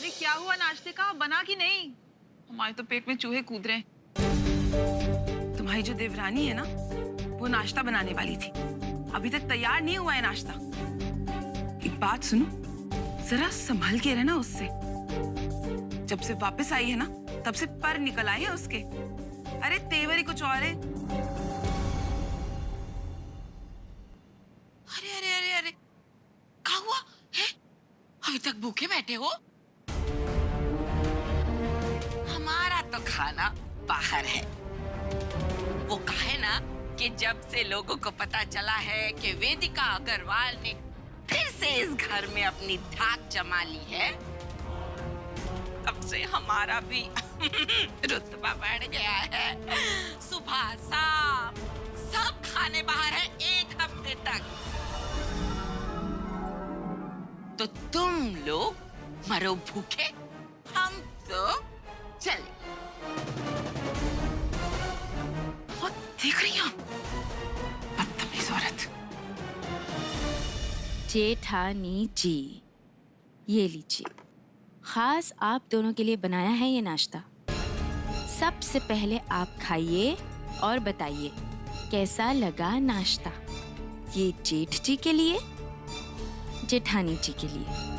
अरे क्या हुआ, नाश्ते का बना कि नहीं? हमारे तो पेट में चूहे कूद रहे हैं। तुम्हारी जो देवरानी है ना, वो नाश्ता बनाने वाली थी, अभी तक तैयार नहीं हुआ है नाश्ता। एक बात सुनो, जरा संभल के रहना उससे। जब से वापस आई है ना, तब से पर निकल आए हैं उसके। अरे तेवर ही कुछ और है। अरे अरे अरे अरे, क्या हुआ है? अभी तक भूखे बैठे हो? हमारा तो खाना बाहर है। वो कहे ना कि जब से लोगों को पता चला है कि वेदिका अग्रवाल ने फिर से इस घर में अपनी धाक जमा ली है, तब से हमारा भी रुतबा बढ़ गया है। सुबह शाम सब खाने बाहर है 1 हफ्ते तक। तो तुम लोग मरो भूखे, हम तो चले। बहुत देख रही हूँ, बदतमीज औरत। जेठानी जी, ये लीजिए, खास आप दोनों के लिए बनाया है ये नाश्ता। सबसे पहले आप खाइए और बताइए कैसा लगा नाश्ता। ये जेठ जी के लिए, जेठानी जी के लिए।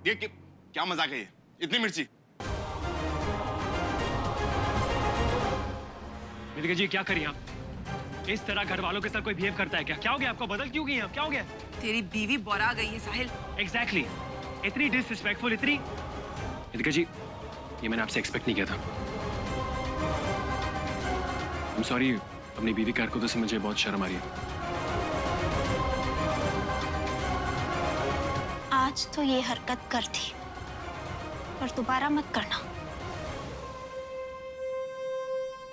ये क्या मजाक है ये? इतनी मिर्ची? वेदिका जी क्या करिए आप? इस तरह घर वालों के साथ कोई बिहेव करता है क्या? क्या हो गया आपको? बदल क्यों गई आप? क्या हो गया? तेरी बीवी बोरा गई है साहिल। एग्जैक्टली इतनी डिसरिस्पेक्टफुल, इतनी। वेदिका जी, ये मैंने आपसे एक्सपेक्ट नहीं किया था। I'm sorry, अपनी बीवी की हरकतों से मुझे बहुत शर्म आ रही है। आज तो ये हरकत कर थी, पर दोबारा मत करना।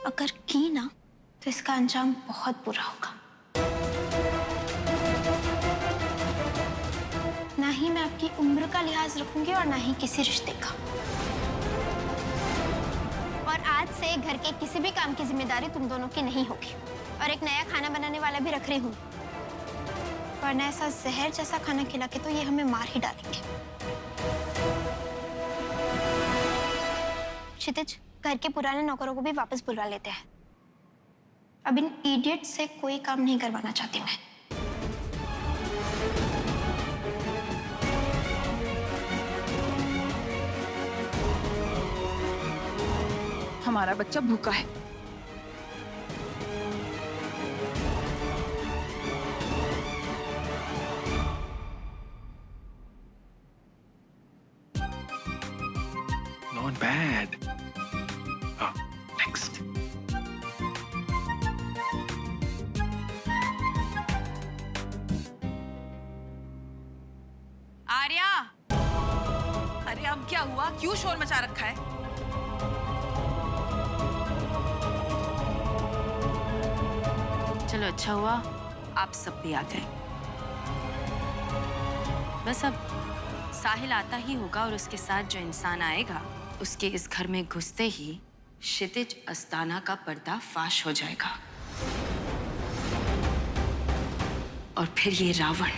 अगर की ना तो इसका अंजाम बहुत बुरा होगा। ना ही मैं आपकी उम्र का लिहाज रखूंगी और ना ही किसी रिश्ते का। और आज से घर के किसी भी काम की जिम्मेदारी तुम दोनों की नहीं होगी। और एक नया खाना बनाने वाला भी रख रही हूँ, वरना ऐसा जहर जैसा खाना खिला के तो ये हमें मार ही डालेंगे। क्षितिज, घर के पुराने नौकरों को भी वापस बुलवा लेते हैं। अब इन इडियट से कोई काम नहीं करवाना चाहती मैं। हमारा बच्चा भूखा है। Not bad. Oh, next. Arya, अरे अब क्या हुआ? क्यों शोर मचा रखा है? चलो अच्छा हुआ आप सब भी आ गए। बस अब साहिल आता ही होगा और उसके साथ जो इंसान आएगा, उसके इस घर में घुसते ही क्षितिज अस्ताना का पर्दा फाश हो जाएगा। और फिर ये रावण,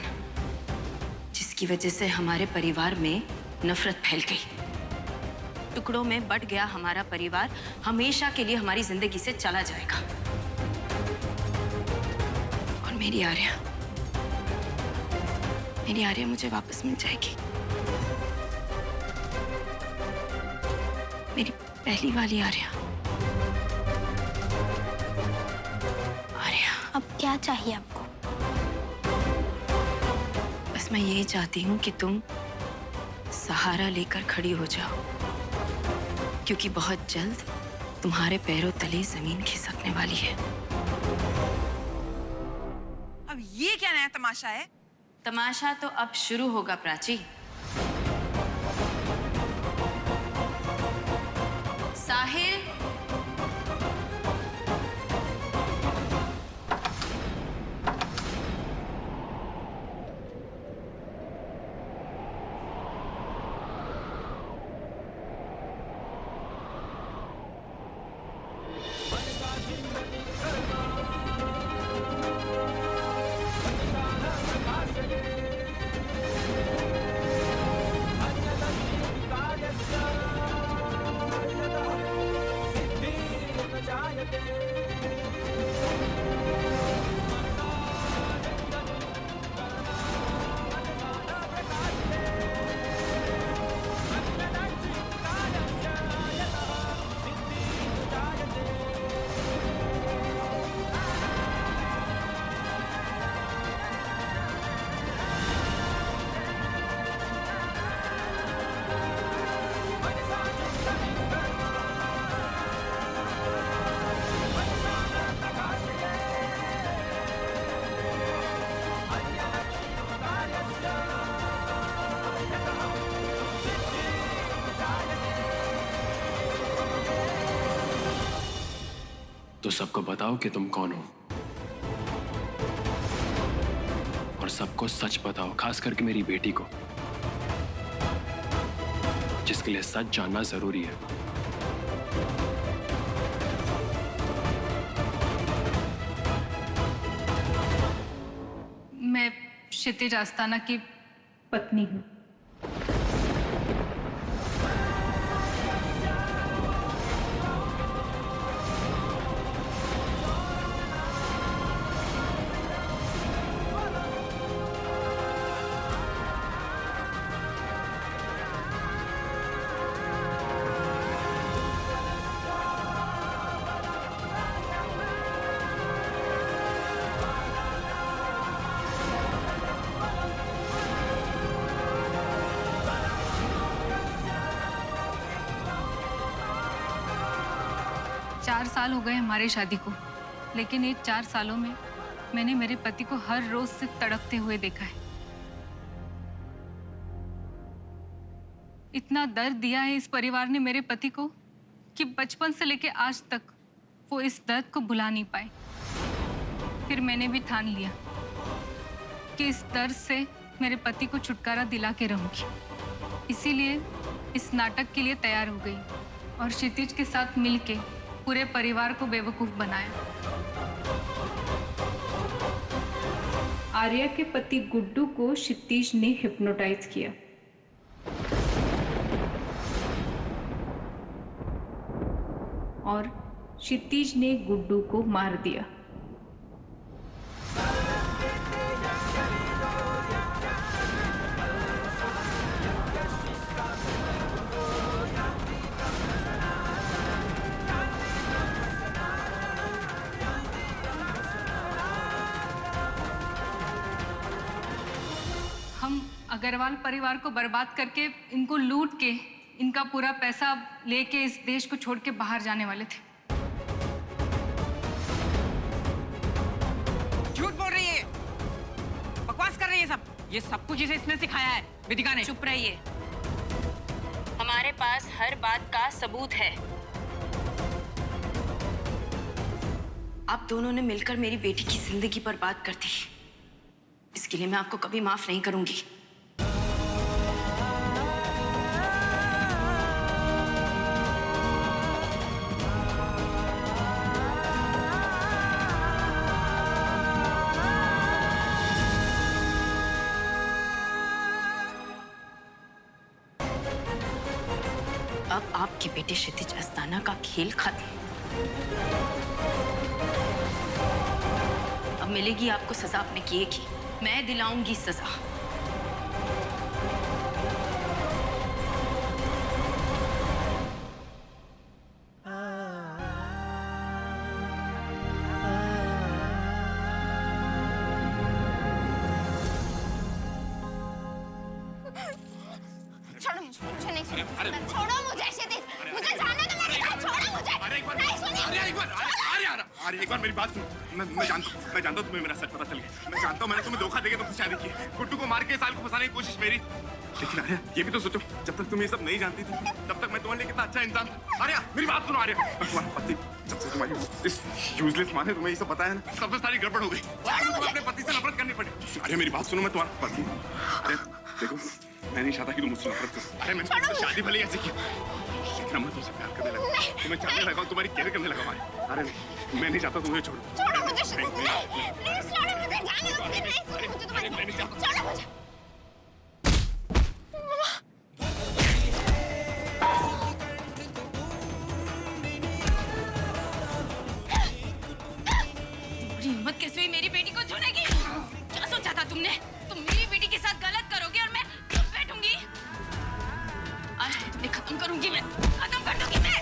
जिसकी वजह से हमारे परिवार में नफरत फैल गई, टुकड़ों में बट गया हमारा परिवार, हमेशा के लिए हमारी जिंदगी से चला जाएगा। और मेरी आर्या मुझे वापस मिल जाएगी। मेरी पहली वाली आर्या। अब क्या चाहिए आपको? बस मैं यही चाहती हूँ कि तुम सहारा लेकर खड़ी हो जाओ, क्योंकि बहुत जल्द तुम्हारे पैरों तले जमीन खिसकने वाली है। अब ये क्या नया तमाशा है? तमाशा तो अब शुरू होगा प्राची। साहिल, तो सबको बताओ कि तुम कौन हो, और सबको सच बताओ, खास करके मेरी बेटी को, जिसके लिए सच जानना जरूरी है। मैं क्षितिज आस्थाना की पत्नी हूँ। चार साल हो गए हमारी शादी को, लेकिन इन 4 सालों में मैंने मेरे पति को हर रोज से तड़पते हुए देखा है। इतना दर्द दिया है इस परिवार ने मेरे पति को कि बचपन से लेकर आज तक वो इस दर्द को भुला नहीं पाए। फिर मैंने भी ठान लिया कि इस दर्द से मेरे पति को छुटकारा दिला के रहूंगी। इसीलिए इस नाटक के लिए तैयार हो गई और क्षितिज के साथ मिलके पूरे परिवार को बेवकूफ बनाया। आर्या के पति गुड्डू को क्षितिज ने हिप्नोटाइज किया। और क्षितिज ने गुड्डू को मार दिया। हम अग्रवाल परिवार को बर्बाद करके, इनको लूट के, इनका पूरा पैसा लेके इस देश को छोड़ के बाहर जाने वाले थे। झूठ बोल रही है, बकवास कर रही है सब। ये सब कुछ इसे इसने सिखाया है, वेदिका ने। चुप रहिए, हमारे पास हर बात का सबूत है। आप दोनों ने मिलकर मेरी बेटी की जिंदगी बर्बाद कर दी। इसके लिए मैं आपको कभी माफ नहीं करूंगी। अब आपकी बेटी क्षितिज आस्थाना का खेल खत्म। अब मिलेगी आपको सजा अपने किए की। मैं दिलाऊंगी सजा। छोड़ो मुझे नहीं सुनो। छोड़ो मुझे क्षितिज, मुझे जाने दो। मैंने कहा छोड़ो मुझे। नहीं सुनिए। अरे एक बार मेरी बात सुन। मैं जानता हूँ तुम्हें मेरा सच पता चल गया। मैं जानता हूँ मैंने तुम्हें धोखा देके तुमसे शादी की। गुड्डू को मार के साल को फंसाने की कोशिश मेरी। लेकिन आर्या, ये भी तो सोचो, जब तक तुम ये सब नहीं जानती थी तब तक मैं तुम्हारे लिए कितना अच्छा इंसान था। आर्या, मेरी बात सुनो। आर्या, तुम्हारा पति, जब से तुम्हारी इस यूजलेस माँ ने तुम्हें ये सब बताया ना, सबसे सारी गड़बड़ हो गई। तुम्हें अपने पति से नफरत करनी पड़ी। आर्या, मेरी बात सुनो, मैं तुम्हारा पति हूँ। आर्या, देखो, मैं नहीं चाहता कि तुम मुझसे नफरत करो। अरे मैंने तुमसे शादी भले ऐसे की, लेकिन मैं तुमसे प्यार करने लगा, तुम्हें चाहने लगा, तुम्हारी केयर करने लगा। अरे मैं नहीं चाहता तुम्हें छोड़ो। छोड़ो मुझे क्षितिज, प्लीज छोड़ो मुझे। जाने दो। नहीं सुनो मुझे तुम्हारी। छोड़ो मुझे। तुम्हारी हिम्मत कैसे हुई मेरी बेटी को छूने की? क्या सोचा था तुमने? तुम मेरी बेटी के साथ गलत करोगे और मैं चुप बैठूंगी? आज तो तुम्हें खत्म करूंगी मैं, खत्म कर दूंगी मैं।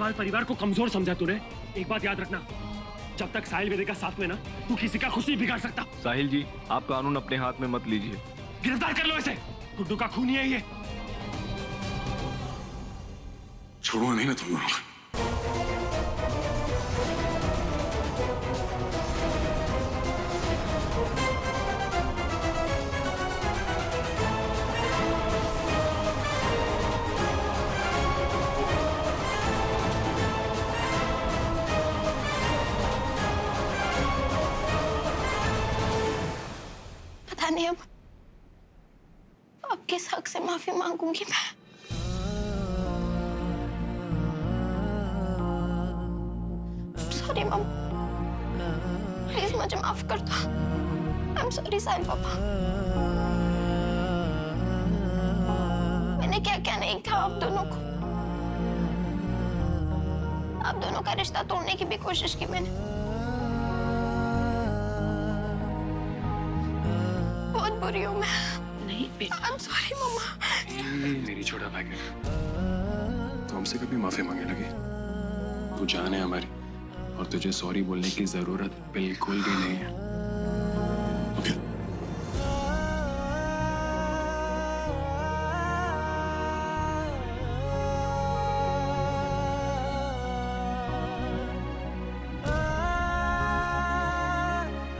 अग्रवाल परिवार को कमजोर समझा तूने। एक बात याद रखना, जब तक साहिल वेदिका साथ में ना, तू किसी का कुछ नहीं बिगाड़ सकता। साहिल जी, आप कानून अपने हाथ में मत लीजिए। गिरफ्तार कर लो इसे, गुड्डू का खून ही है ये। छोड़ूंगा नहीं ना तुम दोनों को। पता नहीं अब किस हक से माफी मांगूंगी मैं। सॉरी मम, प्लीज मुझे माफ कर दो। आई एम सॉरी साहिल पापा। मैंने क्या क्या नहीं कहा आप दोनों को। आप दोनों का रिश्ता तोड़ने की भी कोशिश की मैंने। बहुत बुरी हूँ मैं। नहीं बेटा, आई एम सॉरी मम्मा। मेरी छोटा पैकेट, तो हमसे कभी माफी मांगने लगी। तू जान है हमारी, और तुझे सॉरी बोलने की जरूरत बिल्कुल भी नहीं है। ओके?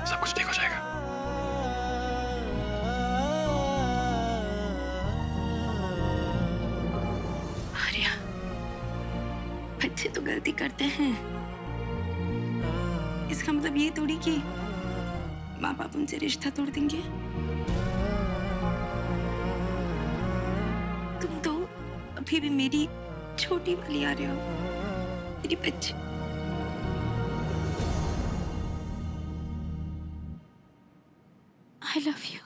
सब कुछ ठीक हो जाएगा। आर्या, बच्चे तो गलती करते हैं। इसका मतलब ये थोड़ी कि माँ बाप उनसे रिश्ता तोड़ देंगे। तुम तो अभी भी मेरी छोटी वाली आ रहे हो, मेरी बच्ची। I love you.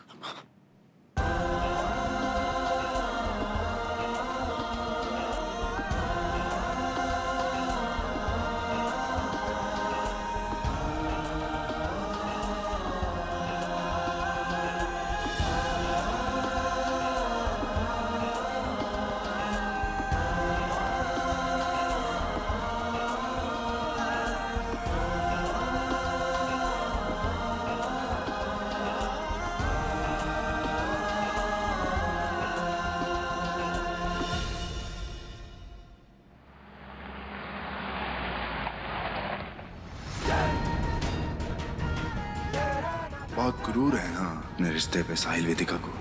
बहुत गुरूर है ना अपने रिश्ते पे साहिल वेदिका को।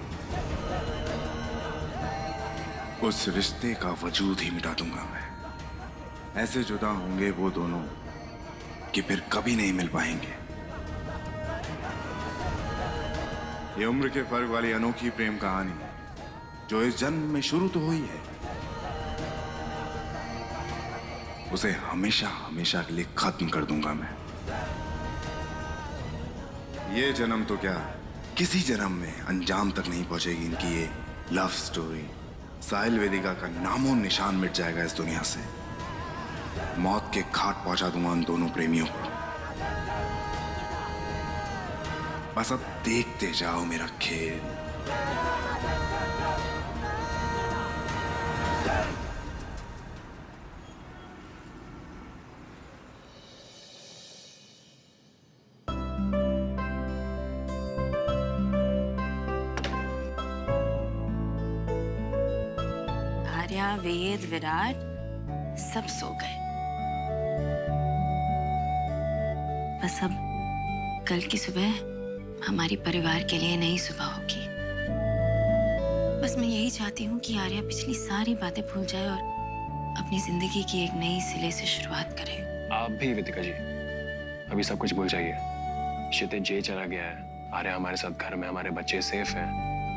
उस रिश्ते का वजूद ही मिटा दूंगा मैं। ऐसे जुदा होंगे वो दोनों कि फिर कभी नहीं मिल पाएंगे। ये उम्र के फर्क वाली अनोखी प्रेम कहानी जो इस जन्म में शुरू तो हुई है, उसे हमेशा हमेशा के लिए खत्म कर दूंगा मैं। ये जन्म तो क्या, किसी जन्म में अंजाम तक नहीं पहुंचेगी इनकी ये लव स्टोरी। साहिल वेदिका का नामो निशान मिट जाएगा इस दुनिया से। मौत के घाट पहुंचा दूंगा उन दोनों प्रेमियों को। बस अब देखते जाओ मेरा खेल। आर्या, वेद, विराट सब सो गए। बस अब कल की सुबह हमारी परिवार के लिए नई सुबह होगी। बस मैं यही चाहती हूँ कि आर्या पिछली सारी बातें भूल जाए और अपनी जिंदगी की एक नई सिले से शुरुआत करे। आप भी वेदिका जी, अभी सब कुछ भूल जाइए। क्षितिज जे चला गया है, आर्या हमारे साथ घर में, हमारे बच्चे सेफ हैं।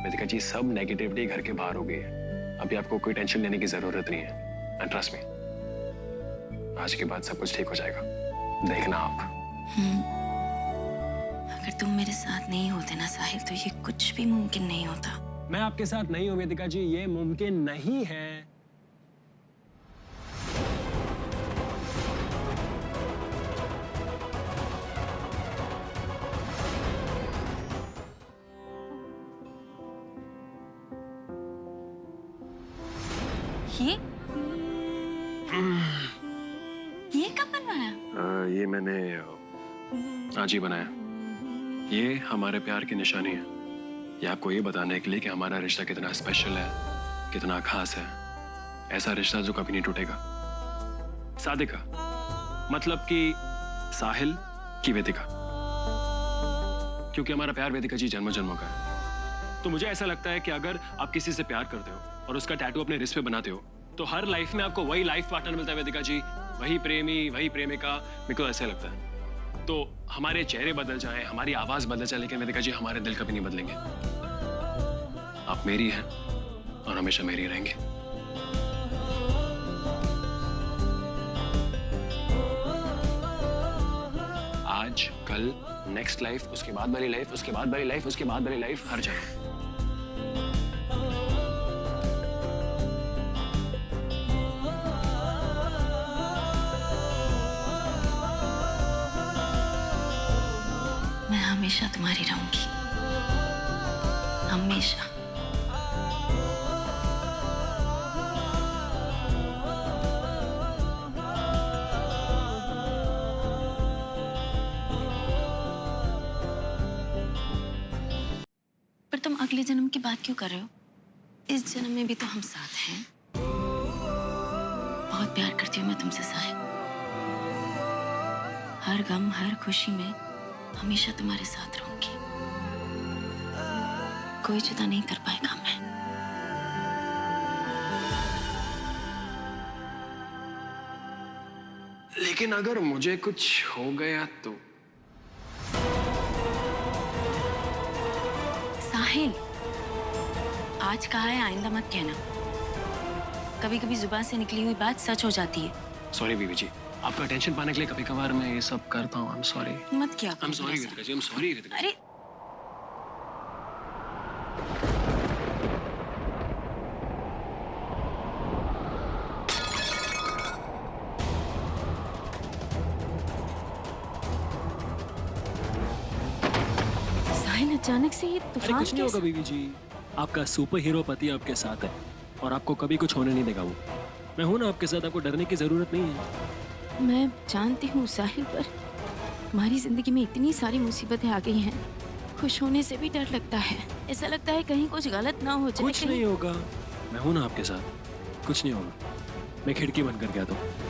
वेदिका जी, सब नेगेटिविटी घर के बाहर हो गई है। अभी आपको कोई टेंशन लेने की जरूरत नहीं है। एंड ट्रस्ट मी, आज के बाद सब कुछ ठीक हो जाएगा, देखना आप। अगर तुम मेरे साथ नहीं होते ना साहिल, तो ये कुछ भी मुमकिन नहीं होता। मैं आपके साथ नहीं हूं वेदिका जी, ये मुमकिन नहीं है। ये ये मैंने आज ही बनाया। ये हमारे प्यार की निशानी है। ये आपको ये बताने के लिए कि हमारा रिश्ता कितना स्पेशल है, कितना खास है। ऐसा रिश्ता जो कभी नहीं टूटेगा। सादिका मतलब कि साहिल की वेदिका, क्योंकि हमारा प्यार वेदिका जी जन्मों जन्मों का है। तो मुझे ऐसा लगता है कि अगर आप किसी से प्यार करते हो और उसका टैटू अपने रिस्ट पे बनाते हो तो हर लाइफ में आपको वही लाइफ पार्टनर मिलता है वेदिका जी, वही प्रेमी, वही प्रेमिका। मेरे को ऐसा लगता है। तो हमारे चेहरे बदल जाएं, हमारी आवाज बदल जाए, लेकिन वेदिका जी हमारे दिल कभी नहीं बदलेंगे। आप मेरी हैं और हमेशा मेरी रहेंगे। आज, कल, नेक्स्ट लाइफ, उसके बाद वाली लाइफ, उसके बाद वाली लाइफ, उसके बाद वाली लाइफ, हर जगह। मैं हमेशा तुम्हारी रहूंगी, हमेशा। पर तुम अगले जन्म की बात क्यों कर रहे हो? इस जन्म में भी तो हम साथ हैं। बहुत प्यार करती हूँ मैं तुमसे साहिल। हर गम, हर खुशी में हमेशा तुम्हारे साथ रहूंगी। कोई जुदा नहीं कर पाएगा मैं। लेकिन अगर मुझे कुछ हो गया तो? साहिल, आज कहा है आइंदा मत कहना। कभी कभी जुबान से निकली हुई बात सच हो जाती है। सॉरी बीबी जी, आपका अटेंशन पाने के लिए कभी कभार मैं ये सब करता हूँ। I am sorry. मत किया I am sorry Vedika ji, I am sorry Vedika ji. अरे साहिल, अचानक से ये अरे तूफान कुछ नहीं होगा कैसे? बीवी जी, आपका सुपर हीरो पति आपके साथ है और आपको कभी कुछ होने नहीं देगा। वो मैं हूं ना आपके साथ, आपको डरने की जरूरत नहीं है। मैं जानती हूँ साहिल, पर हमारी जिंदगी में इतनी सारी मुसीबतें आ गई हैं। खुश होने से भी डर लगता है। ऐसा लगता है कहीं कुछ गलत ना हो जाए। कुछ नहीं होगा, मैं हूं ना आपके साथ, कुछ नहीं होगा। मैं खिड़की बंद करके आता हूँ।